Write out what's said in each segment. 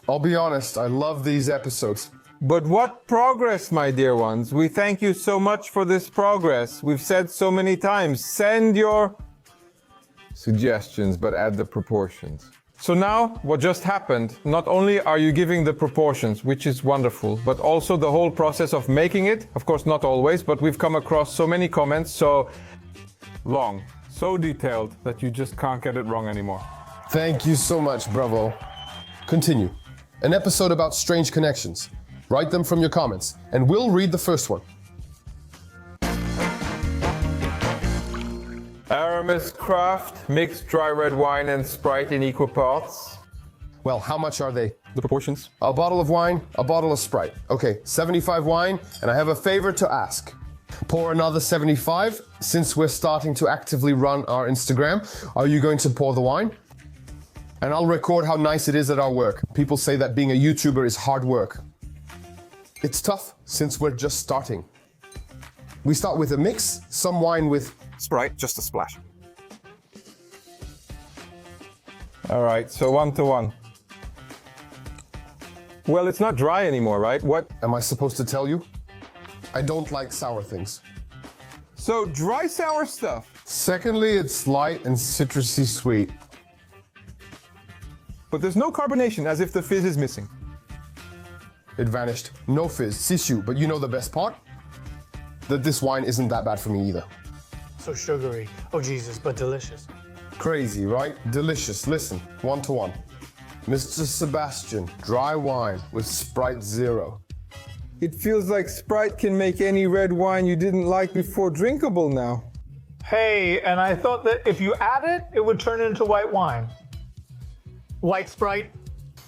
I'll be honest, I love these episodes. But what progress, my dear ones. We thank you so much for this progress. We've said so many times, send your suggestions, but add the proportions. So now, what just happened, not only are you giving the proportions, which is wonderful, but also the whole process of making it, of course not always, but we've come across so many comments, so long, so detailed, that you just can't get it wrong anymore. Thank you so much, bravo. Continue. An episode about strange connections. Write them from your comments, and we'll read the first one. Aramis Craft, mixed dry red wine and Sprite in equal parts. Well, how much are they? The proportions? A bottle of wine, a bottle of Sprite. Okay, 75 wine, and I have a favor to ask. Pour another 75. Since we're starting to actively run our Instagram, are you going to pour the wine? And I'll record how nice it is at our work. People say that being a YouTuber is hard work. It's tough since we're just starting. We start with a mix, some wine with Sprite, just a splash. All right, so 1-to-1. Well, it's not dry anymore, right? What? Am I supposed to tell you? I don't like sour things. So dry sour stuff. Secondly, it's light and citrusy sweet. But there's no carbonation, as if the fizz is missing. It vanished. No fizz, sishu. But you know the best part? That this wine isn't that bad for me either. So sugary. Oh Jesus, but delicious. Crazy, right? Delicious. Listen, 1-to-1. Mr. Sebastian, dry wine with Sprite Zero. It feels like Sprite can make any red wine you didn't like before drinkable now. Hey, and I thought that if you add it, it would turn into white wine. White Sprite?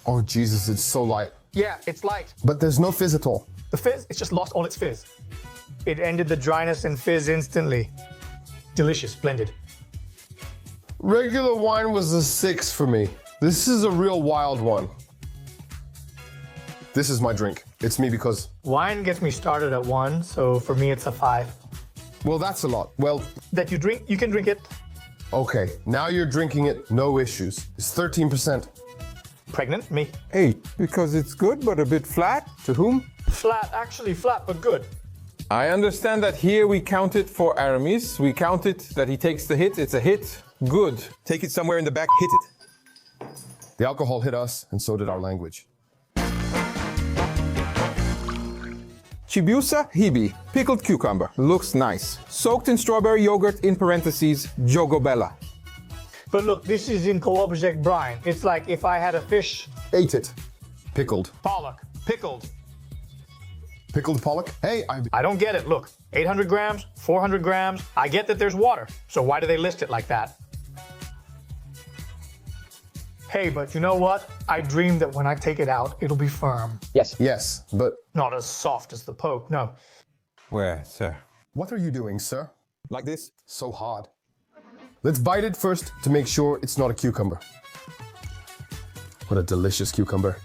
Oh Jesus, it's so light. Yeah, it's light. But there's no fizz at all. The fizz, it's just lost all its fizz. It ended the dryness and fizz instantly. Delicious, blended. Regular wine was a 6 for me. This is a real wild one. This is my drink. It's me because... Wine gets me started at 1, so for me it's a 5. Well, that's a lot. Well... That you drink, you can drink it. Okay, now you're drinking it, no issues. It's 13%. Pregnant? Me. 8, because it's good but a bit flat. To whom? Flat, actually flat, but good. I understand that here we count it for Aramis. We count it that he takes the hit. It's a hit. Good. Take it somewhere in the back, hit it. The alcohol hit us, and so did our language. Chibusa Hibi, pickled cucumber. Looks nice. Soaked in strawberry yogurt, in parentheses, Jogobella. But look, this is in co-object brine. It's like if I had a fish. Ate it. Pickled. Pollock. Pickled. Pickled pollock? Hey, I don't get it. Look, 800 grams, 400 grams. I get that there's water. So why do they list it like that? Hey, but you know what? I dream that when I take it out, it'll be firm. Yes, but... Not as soft as the Pope, no. Where, sir? What are you doing, sir? Like this? So hard. Let's bite it first to make sure it's not a cucumber. What a delicious cucumber.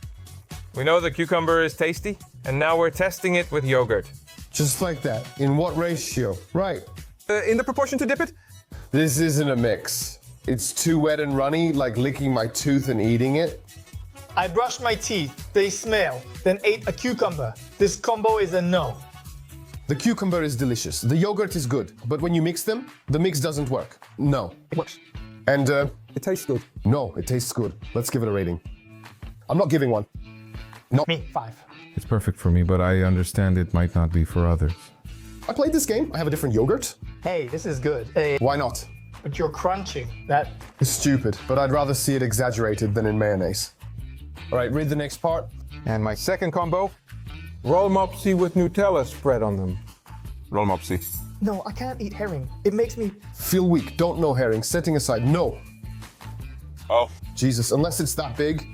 We know the cucumber is tasty, and now we're testing it with yogurt. Just like that. In what ratio? Right. In the proportion to dip it? This isn't a mix. It's too wet and runny, like licking my tooth and eating it. I brushed my teeth, they smell, then ate a cucumber. This combo is a no. The cucumber is delicious. The yogurt is good, but when you mix them, the mix doesn't work. No. It works. And, It tastes good. no, it tastes good. Let's give it a rating. I'm not giving one. No. Me, 5. It's perfect for me, but I understand it might not be for others. I played this game. I have a different yogurt. Hey, this is good. Hey, Why not? but you're crunching. That. It's stupid, but I'd rather see it exaggerated than in mayonnaise. All right, read the next part. And my second combo, Rolmopsy with Nutella spread on them. Rolmopsy. No, I can't eat herring. It makes me. Feel weak. Don't know herring. Setting aside. No. Oh. Jesus, unless it's that big.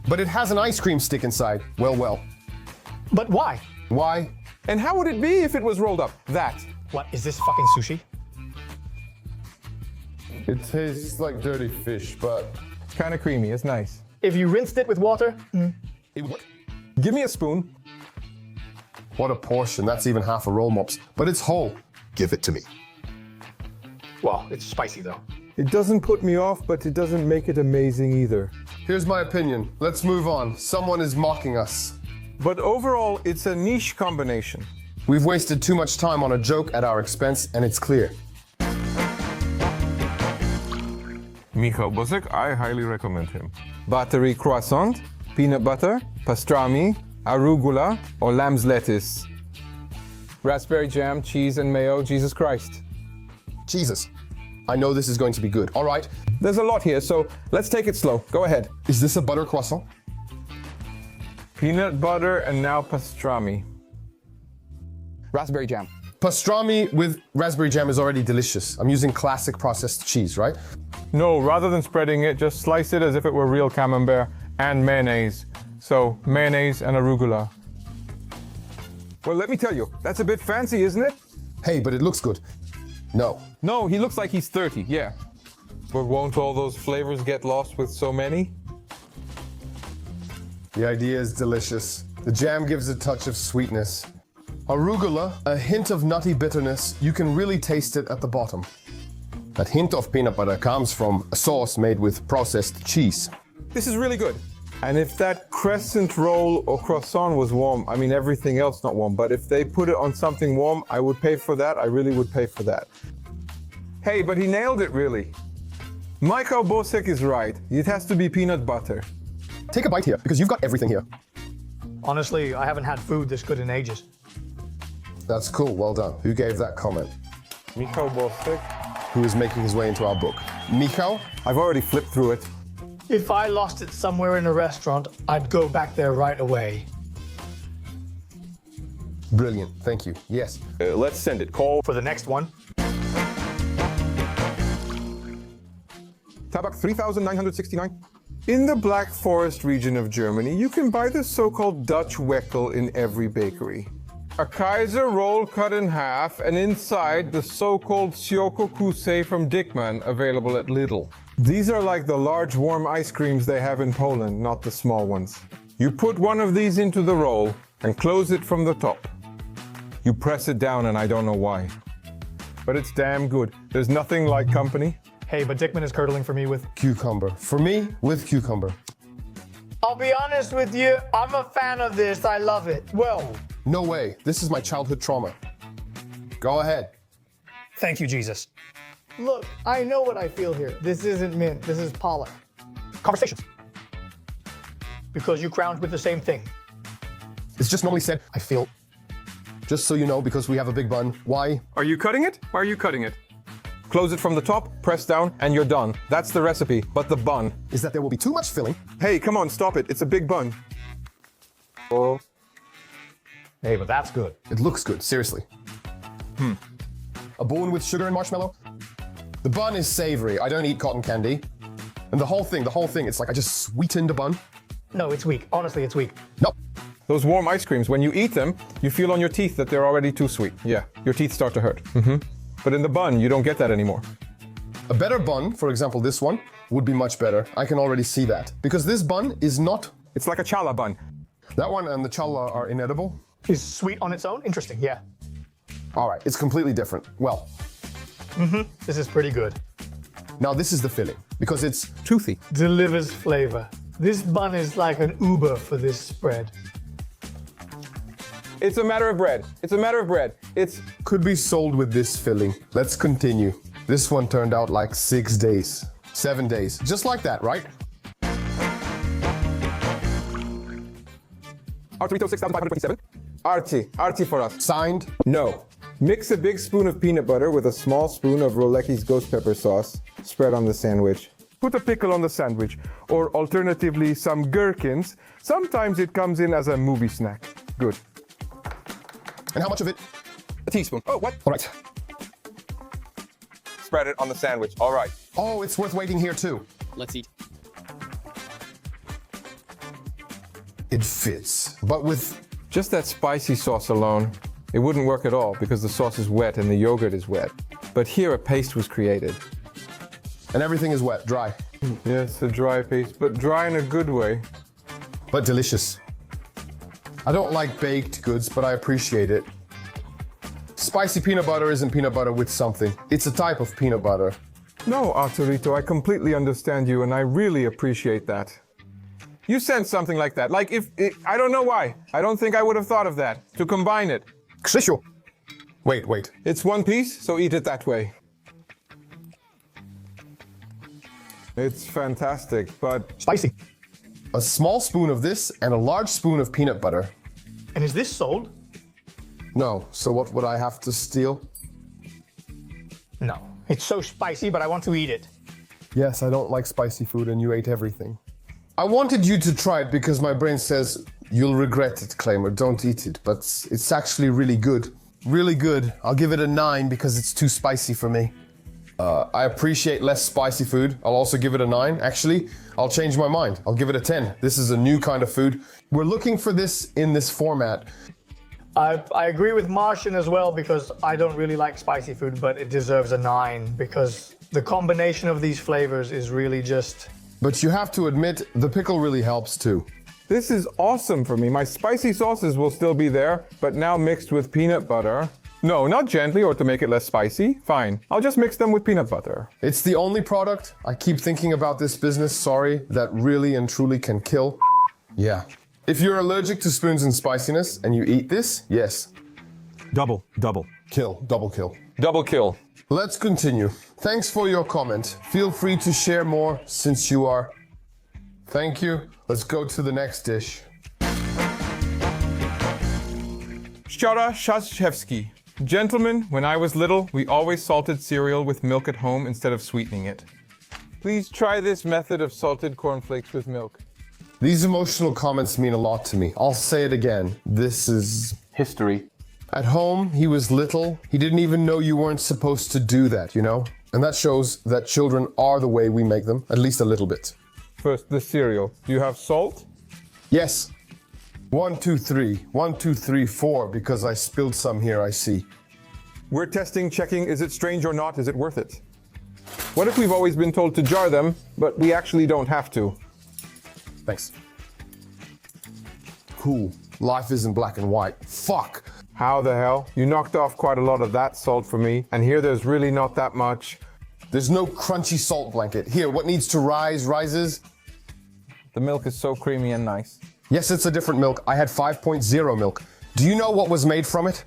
But it has an ice cream stick inside. Well. But why? Why? And how would it be if it was rolled up? That. What, is this fucking sushi? It tastes like dirty fish, but... It's kind of creamy. It's nice. If you rinsed it with water, It would... Give me a spoon. What a portion. That's even half a Rolmops. But it's whole. Give it to me. well, it's spicy though. It doesn't put me off, but it doesn't make it amazing either. Here's my opinion. Let's move on. Someone is mocking us. But overall, it's a niche combination. We've wasted too much time on a joke at our expense, and it's clear. Michał Bosek, I highly recommend him. Buttery croissant, peanut butter, pastrami, arugula, or lamb's lettuce. Raspberry jam, cheese and mayo, Jesus Christ. Jesus. I know this is going to be good. All right. There's a lot here, so let's take it slow. Go ahead. Is this a butter croissant? Peanut butter and now pastrami. Raspberry jam. Pastrami with raspberry jam is already delicious. I'm using classic processed cheese, right? No, rather than spreading it, just slice it as if it were real camembert and mayonnaise. So, mayonnaise and arugula. Well, let me tell you, that's a bit fancy, isn't it? Hey, but it looks good. No. No, he looks like he's 30, yeah. But won't all those flavors get lost with so many? The idea is delicious. The jam gives a touch of sweetness. Arugula, a hint of nutty bitterness. You can really taste it at the bottom. That hint of peanut butter comes from a sauce made with processed cheese. This is really good. And if that crescent roll or croissant was warm, I mean everything else not warm, but if they put it on something warm, I would pay for that. I really would pay for that. Hey, but he nailed it really. Michał Bosek is right. It has to be peanut butter. Take a bite here, because you've got everything here. Honestly, I haven't had food this good in ages. That's cool, well done. Who gave that comment? Michał Bosek? Who is making his way into our book? Michał? I've already flipped through it. If I lost it somewhere in a restaurant, I'd go back there right away. Brilliant, thank you. Yes. Let's send it. Call For the next one, Tabak 3969. In the Black Forest region of Germany, you can buy the so-called Dutch Weckel in every bakery. A Kaiser roll cut in half, and inside the so-called Sioko Kuse from Dickmann, available at Lidl. These are like the large warm ice creams they have in Poland, not the small ones. You put one of these into the roll and close it from the top. You press it down, and I don't know why. But it's damn good. There's nothing like company. hey, but Dickman is curdling for me with. Cucumber. For me, with cucumber. I'll be honest with you, I'm a fan of this. I love it. Well, No way, this is my childhood trauma. Go ahead. thank you, Jesus. Look, I know what I feel here. This isn't mint, this is pollen. Conversations. Because you crowned with the same thing. It's just normally said, I feel. Just so you know, because we have a big bun, why? Are you cutting it? Why are you cutting it? Close it from the top, press down, and you're done. That's the recipe, but the bun. Is that there will be too much filling. Hey, come on, stop it. It's a big bun. Oh. Hey, but that's good. It looks good, seriously. A bun with sugar and marshmallow? The bun is savory. I don't eat cotton candy. And the whole thing, it's like I just sweetened a bun. No, it's weak. Honestly, it's weak. No. Those warm ice creams, when you eat them, you feel on your teeth that they're already too sweet. Yeah, your teeth start to hurt. But in the bun, you don't get that anymore. A better bun, for example this one, would be much better. I can already see that. Because this bun is not... It's like a challah bun. That one and the challah are inedible. Is sweet on its own? Interesting, yeah. All right, it's completely different. Well, This is pretty good. now this is the filling. Because it's... Toothy. Delivers flavor. This bun is like an Uber for this spread. It's a matter of bread. It's a matter of bread. It's... Could be sold with this filling. Let's continue. This one turned out like 6 days. 7 days. Just like that, right? Arturito 6527. Artie for us. Signed. No. Mix a big spoon of peanut butter with a small spoon of Rolecki's ghost pepper sauce. Spread on the sandwich. Put a pickle on the sandwich, or alternatively some gherkins. Sometimes it comes in as a movie snack. Good. And how much of it? A teaspoon. Oh, what? All right. Spread it on the sandwich. All right. Oh, it's worth waiting here too. Let's eat. It fits. But with... Just that spicy sauce alone, it wouldn't work at all because the sauce is wet and the yogurt is wet. But here a paste was created. And everything is wet, dry. Yes, a dry paste, but dry in a good way. But delicious. I don't like baked goods, but I appreciate it. Spicy peanut butter isn't peanut butter with something. It's a type of peanut butter. No, Arturito, I completely understand you and I really appreciate that. You sent something like that. Like I don't know why. I don't think I would have thought of that. To combine it. Krzysiu. Wait. It's one piece, so eat it that way. It's fantastic, but Spicy. A small spoon of this and a large spoon of peanut butter. And is this sold? No, so what would I have to steal? No. It's so spicy, but I want to eat it. Yes, I don't like spicy food and you ate everything. I wanted you to try it because my brain says you'll regret it, Claimer, don't eat it. But it's actually really good. Really good. I'll give it a 9 because it's too spicy for me. I appreciate less spicy food. I'll also give it a 9. Actually, I'll change my mind. I'll give it a 10. This is a new kind of food. We're looking for this in this format. I agree with Martian as well because I don't really like spicy food, but it deserves a 9 because the combination of these flavors is really just... But you have to admit, the pickle really helps too. this is awesome for me. My spicy sauces will still be there, but now mixed with peanut butter. No, not gently or to make it less spicy. Fine. I'll just mix them with peanut butter. It's the only product, I keep thinking about this business, sorry, that really and truly can kill. Yeah. If you're allergic to spoons and spiciness and you eat this, yes. Double. Kill, double kill. Double kill. Let's continue. Thanks for your comment. Feel free to share more since you are. Thank you. Let's go to the next dish. Szczora Szaszewski. Gentlemen, when I was little, we always salted cereal with milk at home instead of sweetening it. Please try this method of salted cornflakes with milk. These emotional comments mean a lot to me. I'll say it again. This is History. At home, he was little. He didn't even know you weren't supposed to do that, you know? And that shows that children are the way we make them, at least a little bit. First, the cereal. Do you have salt? Yes. 1, 2, 3. 1, 2, 3, 4, because I spilled some here, I see. We're testing, checking, is it strange or not? Is it worth it? What if we've always been told to jar them, but we actually don't have to? Thanks. Cool. Life isn't black and white. Fuck. How the hell? You knocked off quite a lot of that salt for me, and here there's really not that much. There's no crunchy salt blanket. Here, what needs to rise, rises. The milk is so creamy and nice. Yes, it's a different milk. I had 5.0 milk. Do you know what was made from it?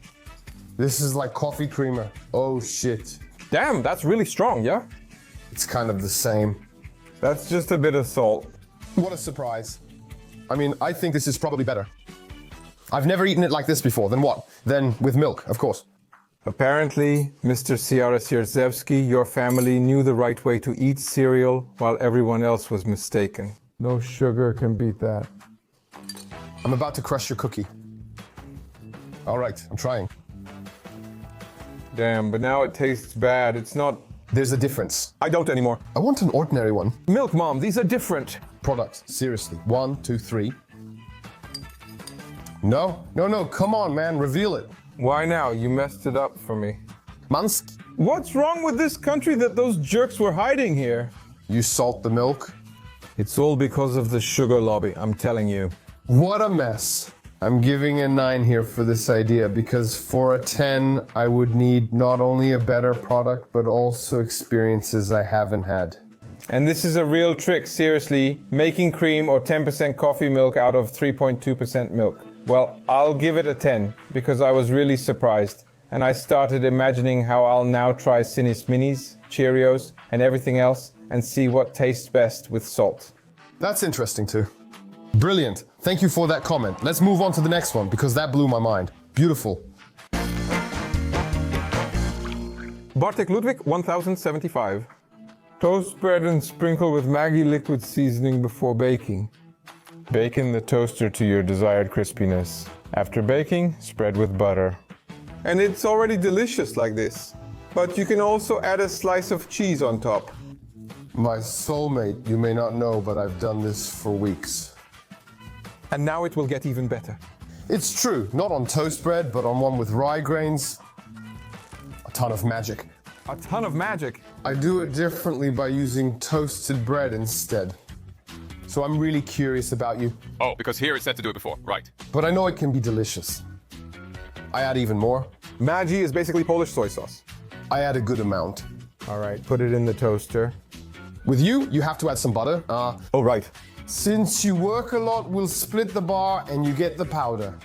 This is like coffee creamer. Oh shit. Damn, that's really strong, yeah? It's kind of the same. That's just a bit of salt. What a surprise. I mean, I think this is probably better. I've never eaten it like this before. Then what? Then with milk, of course. Apparently, Mr. Szaszewski, your family knew the right way to eat cereal while everyone else was mistaken. No sugar can beat that. I'm about to crush your cookie. All right, I'm trying. Damn, but now it tastes bad. It's not... There's a difference. I don't anymore. I want an ordinary one. Milk, Mom, these are different. Products, seriously. 1, 2, 3. No, come on, man, reveal it. Why now? You messed it up for me. Mansk, What's wrong with this country that those jerks were hiding here? you salt the milk. It's all because of the sugar lobby, I'm telling you. What a mess. I'm giving a 9 here for this idea because for a 10, I would need not only a better product, but also experiences I haven't had. And this is a real trick, seriously. Making cream or 10% coffee milk out of 3.2% milk. Well, I'll give it a 10 because I was really surprised. And I started imagining how I'll now try Cinis Minis, Cheerios, and everything else and see what tastes best with salt. That's interesting too. Brilliant. Thank you for that comment. Let's move on to the next one because that blew my mind. Beautiful. Bartek Ludwig, 1075. Toast bread and sprinkle with Maggi liquid seasoning before baking. Bake in the toaster to your desired crispiness. After baking, spread with butter. And it's already delicious like this. But you can also add a slice of cheese on top. My soulmate, you may not know, but I've done this for weeks. And now it will get even better. It's true, not on toast bread, but on one with rye grains. A ton of magic. A ton of magic. I do it differently by using toasted bread instead. So I'm really curious about you, Oh, because here it said to do it before, right. but I know it can be delicious. I add even more. Maggi is basically Polish soy sauce. I add a good amount. All right, put it in the toaster. With you have to add some butter. Oh, right. Since you work a lot, we'll split the bar and you get the powder.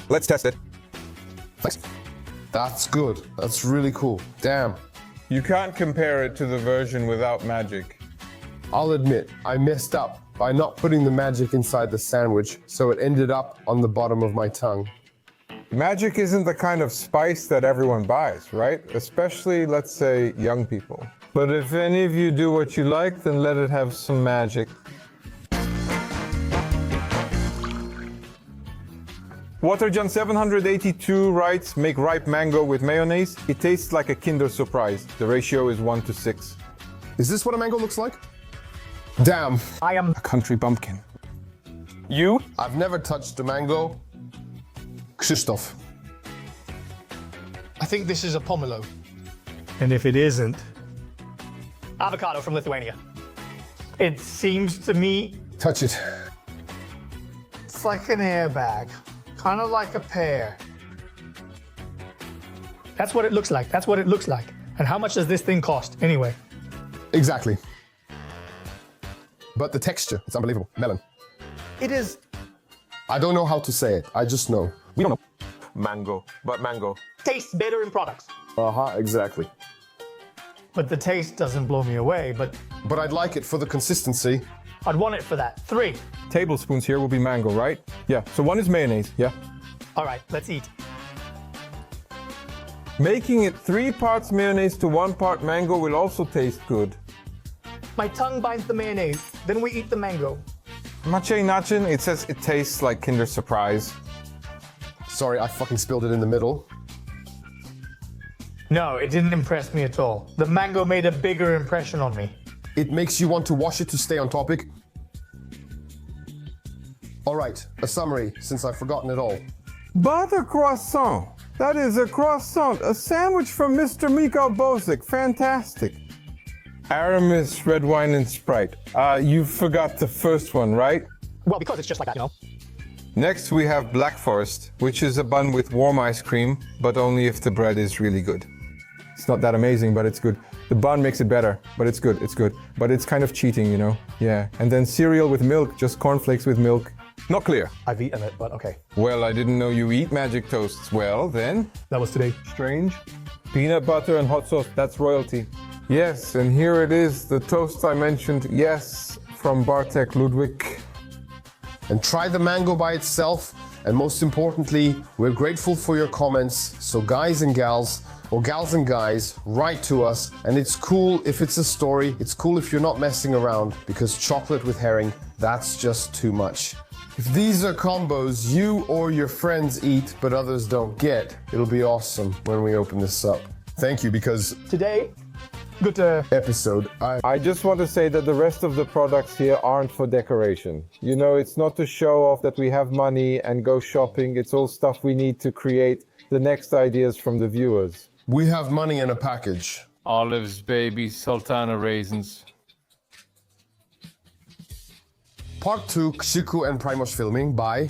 Let's test it. Thanks. That's good. That's really cool. Damn. You can't compare it to the version without magic. I'll admit, I messed up by not putting the magic inside the sandwich, so it ended up on the bottom of my tongue. Magic isn't the kind of spice that everyone buys, right? Especially, let's say, young people. But if any of you do what you like, then let it have some magic. Waterjohn 782 writes, make ripe mango with mayonnaise. It tastes like a Kinder Surprise. The ratio is 1 to 6. Is this what a mango looks like? Damn. I am. A country bumpkin. You? I've never touched a mango. Krzysztof. I think this is a pomelo. And if it isn't, avocado from Lithuania. It seems to me Touch it. it's like an airbag, kind of like a pear. That's what it looks like. That's what it looks like. And how much does this thing cost anyway? Exactly. But the texture, it's unbelievable. Melon. It is. I don't know how to say it. I just know. We don't know. Mango, but mango. Tastes better in products. Exactly. But the taste doesn't blow me away, but But I'd like it for the consistency. I'd want it for that. 3. Tablespoons here will be mango, right? Yeah, so 1 is mayonnaise, yeah? All right, let's eat. Making it 3 parts mayonnaise to 1 part mango will also taste good. My tongue binds the mayonnaise, then we eat the mango. Maciej Nachin, it says it tastes like Kinder Surprise. Sorry, I fucking spilled it in the middle. No, it didn't impress me at all. The mango made a bigger impression on me. It makes you want to wash it to stay on topic. All right, a summary, since I've forgotten it all. Butter croissant. That is a croissant, a sandwich from Mr. Mikhail Bosick. Fantastic. Aramis, red wine, and Sprite. You forgot the first one, right? Well, because it's just like that, you know. Next, we have Black Forest, which is a bun with warm ice cream, but only if the bread is really good. It's not that amazing, but it's good. The bun makes it better, but it's good, it's good. But it's kind of cheating, you know? Yeah. And then cereal with milk, just cornflakes with milk. Not clear. I've eaten it, but okay. Well, I didn't know you eat magic toasts. Well, then. That was today. Strange. Peanut butter and hot sauce, that's royalty. Yes, and here it is, the toast I mentioned, yes, from Bartek Ludwig. And try the mango by itself. And most importantly, we're grateful for your comments. So guys and gals, or gals and guys, write to us. And it's cool if it's a story. It's cool if you're not messing around, because chocolate with herring, that's just too much. If these are combos you or your friends eat, but others don't get, it'll be awesome when we open this up. Thank you, because Today, good episode, I just want to say that the rest of the products here aren't for decoration. You know, it's not to show off that we have money and go shopping. It's all stuff we need to create the next ideas from the viewers. we have money in a package. Olives, baby, sultana raisins. Part 2, Krzyku and Primoz filming by